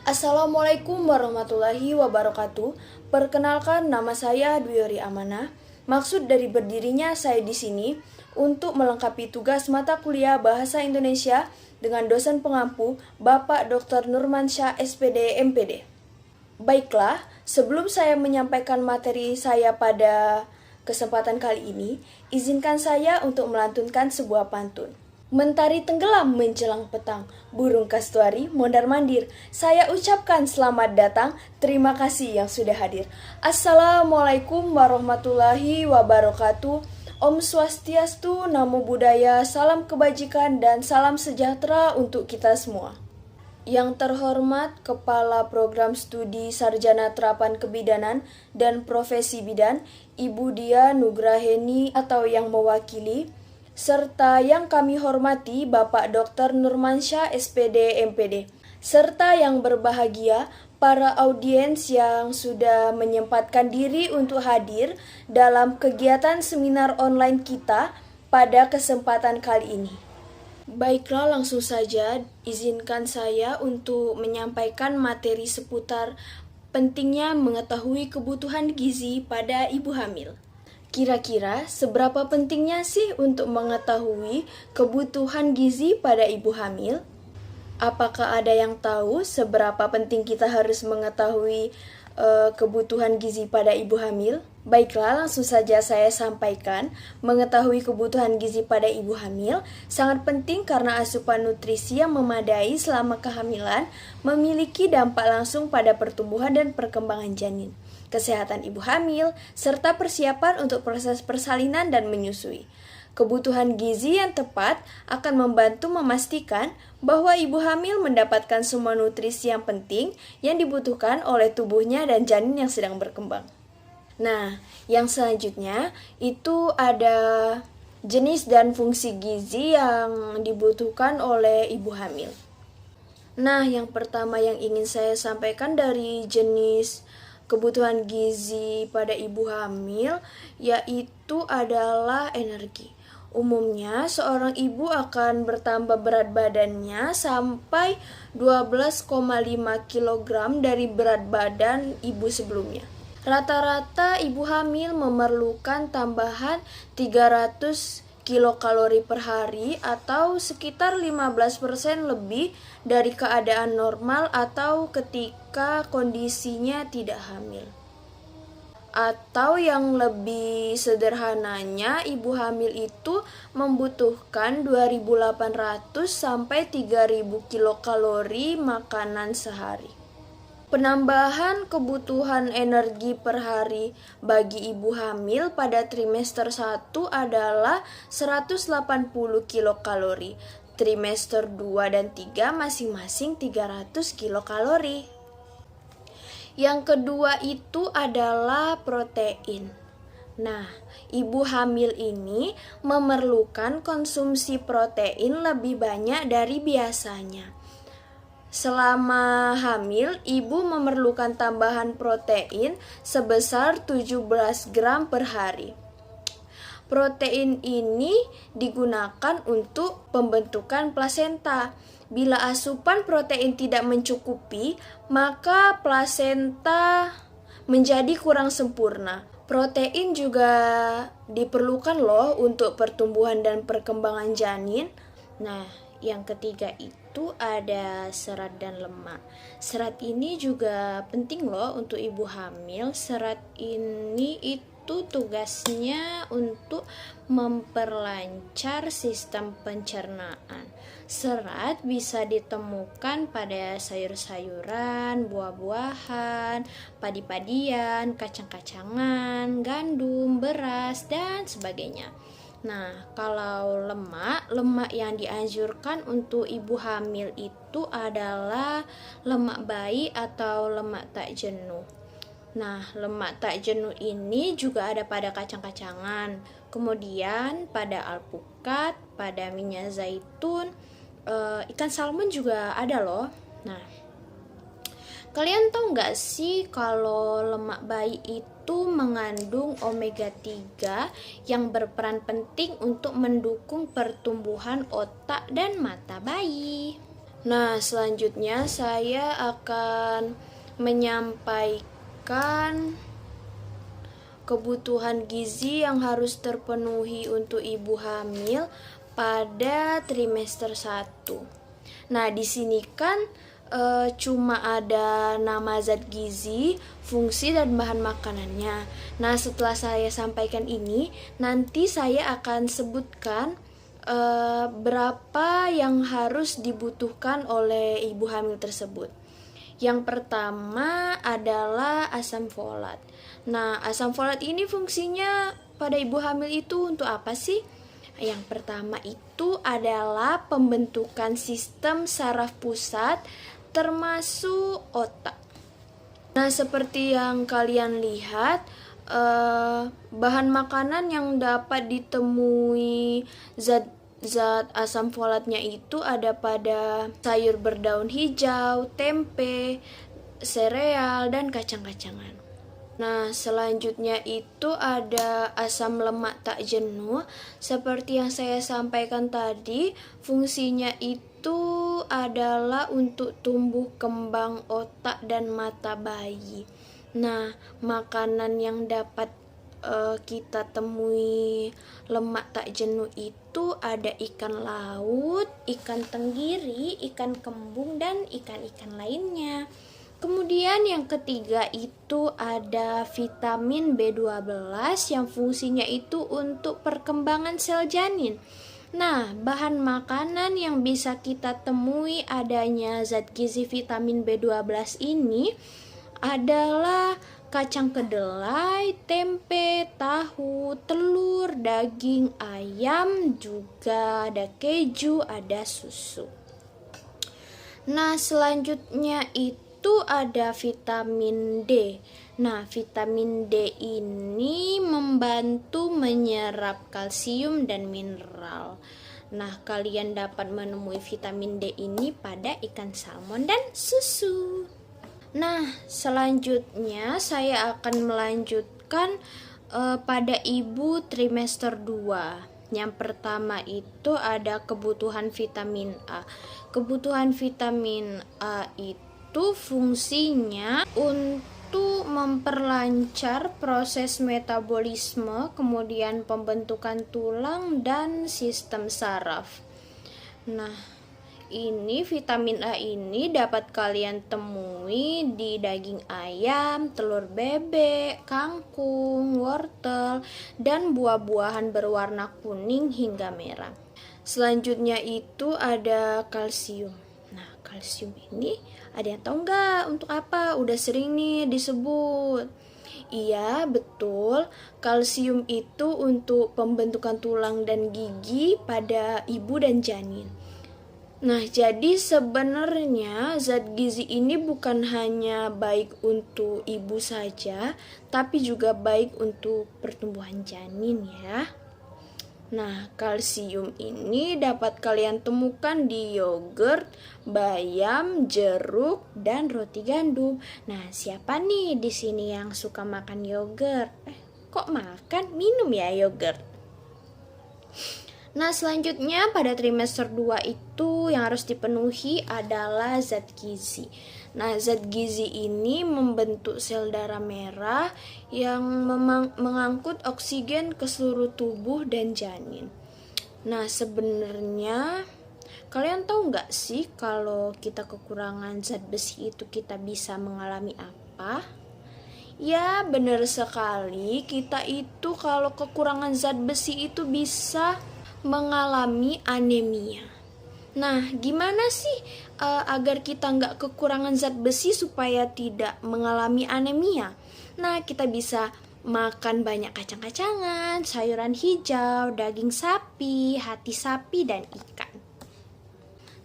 Assalamualaikum warahmatullahi wabarakatuh. Perkenalkan, nama saya Dwiori Amanah. Maksud dari berdirinya saya di sini untuk melengkapi tugas mata kuliah Bahasa Indonesia dengan dosen pengampu Bapak Dr. Nurmansyah SPD MPD. Baiklah, sebelum saya menyampaikan materi saya pada kesempatan kali ini, izinkan saya untuk melantunkan sebuah pantun. Mentari tenggelam menjelang petang, burung kastuari mondar-mandir. Saya ucapkan selamat datang, terima kasih yang sudah hadir. Assalamualaikum warahmatullahi wabarakatuh. Om Swastiastu, Namo Buddhaya, salam kebajikan dan salam sejahtera untuk kita semua. Yang terhormat Kepala Program Studi Sarjana Terapan Kebidanan dan Profesi Bidan, Ibu Dia Nugraheni atau yang mewakili, serta yang kami hormati Bapak Dr. Nurmansyah SPD MPD, serta yang berbahagia para audiens yang sudah menyempatkan diri untuk hadir dalam kegiatan seminar online kita pada kesempatan kali ini. Baiklah, langsung saja izinkan saya untuk menyampaikan materi seputar pentingnya mengetahui kebutuhan gizi pada ibu hamil. Kira-kira seberapa pentingnya sih untuk mengetahui kebutuhan gizi pada ibu hamil? Apakah ada yang tahu seberapa penting kita harus mengetahui kebutuhan gizi pada ibu hamil? Baiklah, langsung saja saya sampaikan. Mengetahui kebutuhan gizi pada ibu hamil sangat penting karena asupan nutrisi yang memadai selama kehamilan memiliki dampak langsung pada pertumbuhan dan perkembangan janin, kesehatan ibu hamil, serta persiapan untuk proses persalinan dan menyusui. Kebutuhan gizi yang tepat akan membantu memastikan bahwa ibu hamil mendapatkan semua nutrisi yang penting yang dibutuhkan oleh tubuhnya dan janin yang sedang berkembang. Nah, yang selanjutnya itu ada jenis dan fungsi gizi yang dibutuhkan oleh ibu hamil. Nah, yang pertama yang ingin saya sampaikan dari jenis kebutuhan gizi pada ibu hamil yaitu adalah energi. Umumnya, seorang ibu akan bertambah berat badannya sampai 12,5 kg dari berat badan ibu sebelumnya. Rata-rata ibu hamil memerlukan tambahan 300 kilokalori per hari atau sekitar 15% lebih dari keadaan normal atau ketika kondisinya tidak hamil. Atau yang lebih sederhananya, ibu hamil itu membutuhkan 2.800 sampai 3.000 kilokalori makanan sehari. Penambahan kebutuhan energi per hari bagi ibu hamil pada trimester 1 adalah 180 kilokalori. Trimester 2 dan 3 masing-masing 300 kilokalori. Yang kedua itu adalah protein. Nah, ibu hamil ini memerlukan konsumsi protein lebih banyak dari biasanya. Selama hamil, ibu memerlukan tambahan protein sebesar 17 gram per hari. Protein ini digunakan untuk pembentukan plasenta. Bila asupan protein tidak mencukupi, maka plasenta menjadi kurang sempurna. Protein juga diperlukan loh untuk pertumbuhan dan perkembangan janin. Nah, yang ketiga itu ada serat dan lemak. Serat ini juga penting loh untuk ibu hamil. Serat ini itu tugasnya untuk memperlancar sistem pencernaan. Serat bisa ditemukan pada sayur-sayuran, buah-buahan, padi-padian, kacang-kacangan, gandum, beras, dan sebagainya. Nah, kalau lemak yang dianjurkan untuk ibu hamil itu adalah lemak bayi atau lemak tak jenuh. Nah, lemak tak jenuh ini juga ada pada kacang-kacangan, kemudian pada alpukat, pada minyak zaitun, ikan salmon juga ada loh. Nah, kalian tahu nggak sih kalau lemak bayi itu mengandung omega 3 yang berperan penting untuk mendukung pertumbuhan otak dan mata bayi? Nah, selanjutnya saya akan menyampaikan kebutuhan gizi yang harus terpenuhi untuk ibu hamil pada trimester 1. Nah, di sini kan cuma ada nama zat gizi, fungsi, dan bahan makanannya. Nah, setelah saya sampaikan ini, nanti saya akan sebutkan berapa yang harus dibutuhkan oleh ibu hamil tersebut. Yang pertama adalah asam folat. Nah, asam folat ini fungsinya pada ibu hamil itu untuk apa sih? Yang pertama itu adalah pembentukan sistem saraf pusat termasuk otak. Nah, seperti yang kalian lihat, bahan makanan yang dapat ditemui zat asam folatnya itu ada pada sayur berdaun hijau, tempe, sereal, dan kacang-kacangan. Nah, selanjutnya itu ada asam lemak tak jenuh. Seperti yang saya sampaikan tadi, fungsinya itu adalah untuk tumbuh kembang otak dan mata bayi. Nah, makanan yang dapat kita temui lemak tak jenuh itu ada ikan laut, ikan tenggiri, ikan kembung, dan ikan-ikan lainnya. Kemudian yang ketiga itu ada vitamin B12 yang fungsinya itu untuk perkembangan sel janin. Nah, bahan makanan yang bisa kita temui adanya zat gizi vitamin B12 ini adalah kacang kedelai, tempe, tahu, telur, daging, ayam, juga ada keju, ada susu. Nah, selanjutnya itu ada vitamin D. Nah, vitamin D ini membantu menyerap kalsium dan mineral. Nah, kalian dapat menemui vitamin D ini pada ikan salmon dan susu. Nah, selanjutnya saya akan melanjutkan pada ibu trimester 2. Yang pertama itu ada kebutuhan vitamin A. Kebutuhan vitamin A itu fungsinya untuk memperlancar proses metabolisme, kemudian pembentukan tulang dan sistem saraf. Nah, ini vitamin A ini dapat kalian temui di daging ayam, telur bebek, kangkung, wortel, dan buah-buahan berwarna kuning hingga merah. Selanjutnya itu ada kalsium. Nah, kalsium ini ada yang tahu nggak untuk apa? Udah sering nih disebut. Iya, betul. Kalsium itu untuk pembentukan tulang dan gigi pada ibu dan janin. Nah, jadi sebenarnya zat gizi ini bukan hanya baik untuk ibu saja, tapi juga baik untuk pertumbuhan janin ya. Nah, kalsium ini dapat kalian temukan di yogurt, bayam, jeruk, dan roti gandum. Nah, siapa nih di sini yang suka makan yogurt? Kok makan? Minum ya yogurt. Nah, selanjutnya pada trimester 2 itu yang harus dipenuhi adalah zat gizi. Nah, zat gizi ini membentuk sel darah merah yang mengangkut oksigen ke seluruh tubuh dan janin. Nah, sebenarnya kalian tahu nggak sih kalau kita kekurangan zat besi itu kita bisa mengalami apa? Ya, benar sekali. Kita itu kalau kekurangan zat besi itu bisa mengalami anemia. Nah, gimana sih agar kita nggak kekurangan zat besi supaya tidak mengalami anemia? Nah, kita bisa makan banyak kacang-kacangan, sayuran hijau, daging sapi, hati sapi, dan ikan.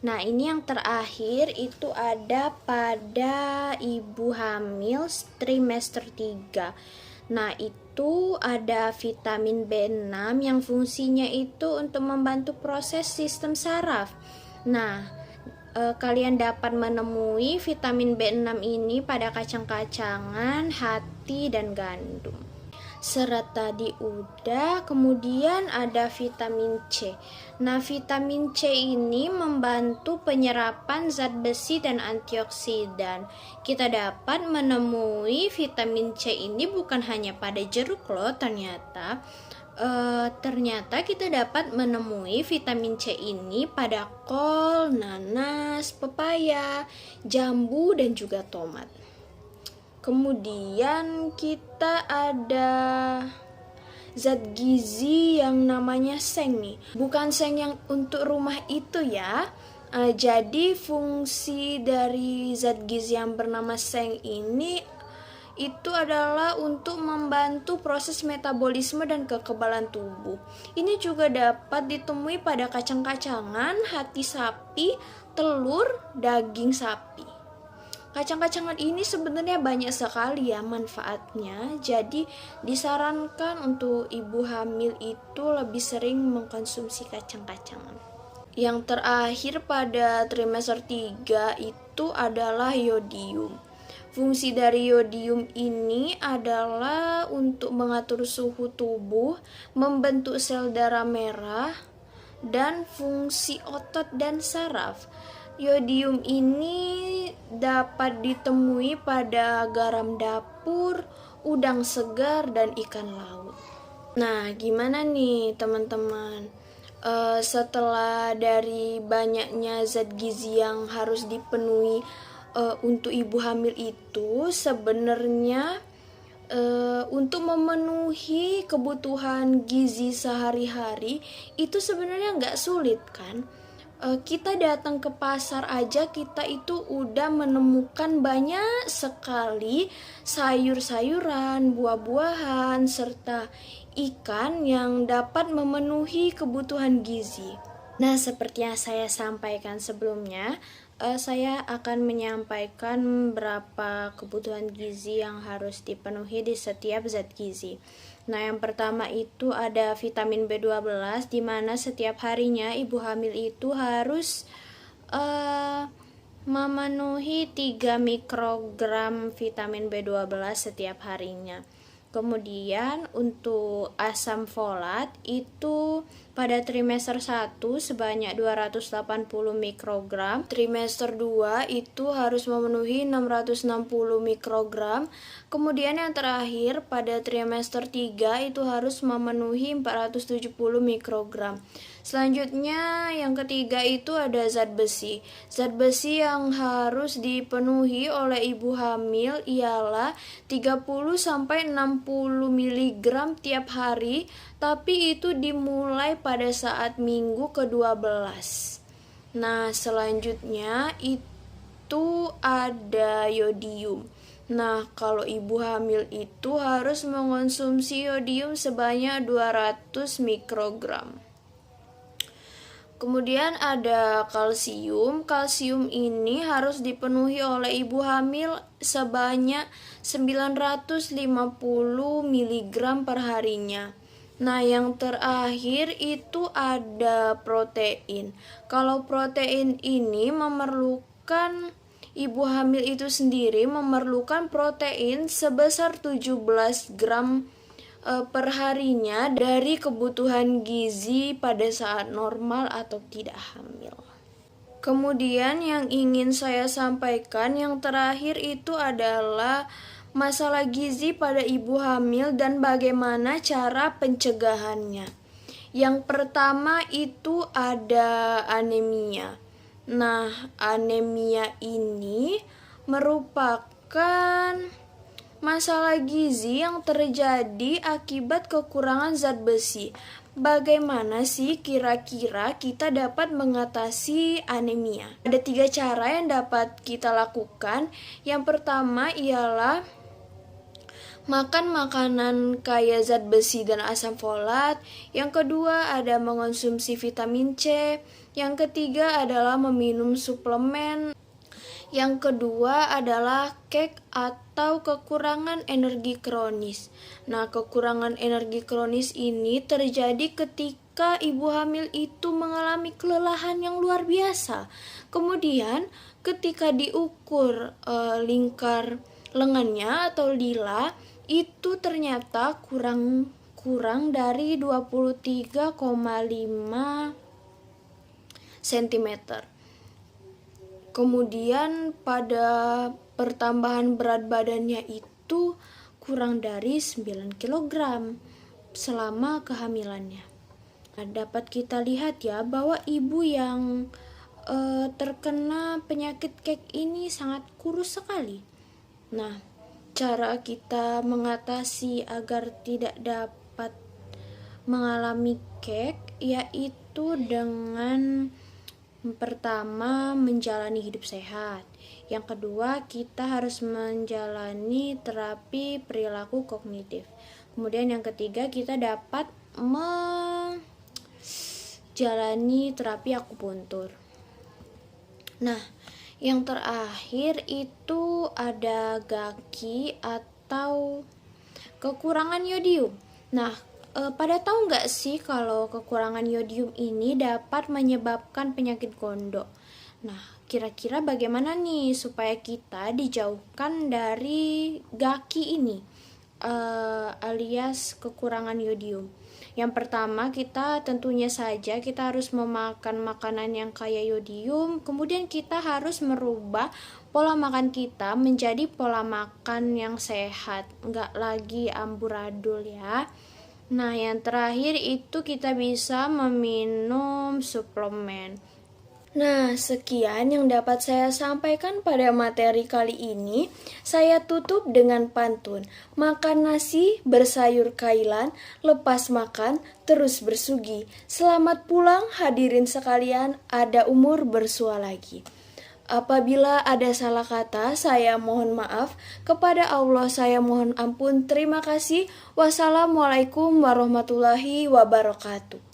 Nah, ini yang terakhir itu ada pada ibu hamil trimester 3. Nah, itu ada vitamin B6 yang fungsinya itu untuk membantu proses sistem saraf. Nah, kalian dapat menemui vitamin B6 ini pada kacang-kacangan, hati, dan gandum. Serat tadi udah, kemudian ada vitamin C. Nah, vitamin C ini membantu penyerapan zat besi dan antioksidan. Kita dapat menemui vitamin C ini bukan hanya pada jeruk loh, ternyata kita dapat menemui vitamin C ini pada kol, nanas, pepaya, jambu, dan juga tomat. Kemudian kita ada zat gizi yang namanya seng nih. Bukan seng yang untuk rumah itu ya. Jadi fungsi dari zat gizi yang bernama seng ini itu adalah untuk membantu proses metabolisme dan kekebalan tubuh. Ini juga dapat ditemui pada kacang-kacangan, hati sapi, telur, daging sapi. Kacang-kacangan ini sebenarnya banyak sekali ya manfaatnya. Jadi disarankan untuk ibu hamil itu lebih sering mengkonsumsi kacang-kacangan. Yang terakhir pada trimester 3 itu adalah yodium. Fungsi dari yodium ini adalah untuk mengatur suhu tubuh, membentuk sel darah merah, dan fungsi otot dan saraf. Yodium ini dapat ditemui pada garam dapur, udang segar, dan ikan laut. Nah, gimana nih teman-teman? Setelah dari banyaknya zat gizi yang harus dipenuhi untuk ibu hamil itu, sebenarnya untuk memenuhi kebutuhan gizi sehari-hari itu sebenarnya nggak sulit kan? Kita datang ke pasar aja kita itu udah menemukan banyak sekali sayur-sayuran, buah-buahan, serta ikan yang dapat memenuhi kebutuhan gizi. Nah, seperti yang saya sampaikan sebelumnya, saya akan menyampaikan beberapa kebutuhan gizi yang harus dipenuhi di setiap zat gizi. Nah, yang pertama itu ada vitamin B12, di mana setiap harinya ibu hamil itu harus memenuhi 3 mikrogram vitamin B12 setiap harinya. Kemudian untuk asam folat itu pada trimester 1 sebanyak 280 mikrogram, trimester 2 itu harus memenuhi 660 mikrogram. Kemudian yang terakhir pada trimester 3 itu harus memenuhi 470 mikrogram. Selanjutnya yang ketiga itu ada zat besi. Zat besi yang harus dipenuhi oleh ibu hamil ialah 30 sampai 60 mg tiap hari, tapi itu dimulai pada saat minggu ke-12. Nah, selanjutnya itu ada yodium. Nah, kalau ibu hamil itu harus mengonsumsi yodium sebanyak 200 mikrogram. Kemudian ada kalsium. Kalsium ini harus dipenuhi oleh ibu hamil sebanyak 950 mg per harinya. Nah, yang terakhir itu ada protein. Kalau protein ini memerlukan ibu hamil itu sendiri memerlukan protein sebesar 17 gram per harinya dari kebutuhan gizi pada saat normal atau tidak hamil. Kemudian yang ingin saya sampaikan yang terakhir itu adalah masalah gizi pada ibu hamil dan bagaimana cara pencegahannya. Yang pertama itu ada anemia. Nah, anemia ini merupakan masalah gizi yang terjadi akibat kekurangan zat besi. Bagaimana sih kira-kira kita dapat mengatasi anemia? Ada 3 cara yang dapat kita lakukan. Yang pertama ialah makan makanan kaya zat besi dan asam folat. Yang kedua ada mengonsumsi vitamin C. Yang ketiga adalah meminum suplemen. Yang kedua adalah kek atau kekurangan energi kronis. Nah, kekurangan energi kronis ini terjadi ketika ibu hamil itu mengalami kelelahan yang luar biasa. Kemudian, ketika diukur lingkar lengannya atau lila, itu ternyata kurang dari 23,5 cm. Kemudian pada pertambahan berat badannya itu kurang dari 9 kg selama kehamilannya. Nah, dapat kita lihat ya bahwa ibu yang terkena penyakit kek ini sangat kurus sekali. Nah, cara kita mengatasi agar tidak dapat mengalami kek yaitu dengan pertama menjalani hidup sehat. Yang kedua, kita harus menjalani terapi perilaku kognitif. Kemudian yang ketiga, kita dapat menjalani terapi akupuntur. Nah, yang terakhir itu ada GAKI atau kekurangan yodium. Nah, pada tahu nggak sih kalau kekurangan yodium ini dapat menyebabkan penyakit gondok? Nah, kira-kira bagaimana nih supaya kita dijauhkan dari GAKI ini, alias kekurangan yodium? Yang pertama, kita tentunya saja kita harus memakan makanan yang kaya yodium. Kemudian kita harus merubah pola makan kita menjadi pola makan yang sehat, nggak lagi amburadul ya. Nah, yang terakhir itu kita bisa meminum suplemen. Nah, sekian yang dapat saya sampaikan pada materi kali ini. Saya tutup dengan pantun. Makan nasi, bersayur kailan, lepas makan, terus bersugi. Selamat pulang hadirin sekalian, ada umur bersua lagi. Apabila ada salah kata, saya mohon maaf. Kepada Allah saya mohon ampun. Terima kasih. Wassalamualaikum warahmatullahi wabarakatuh.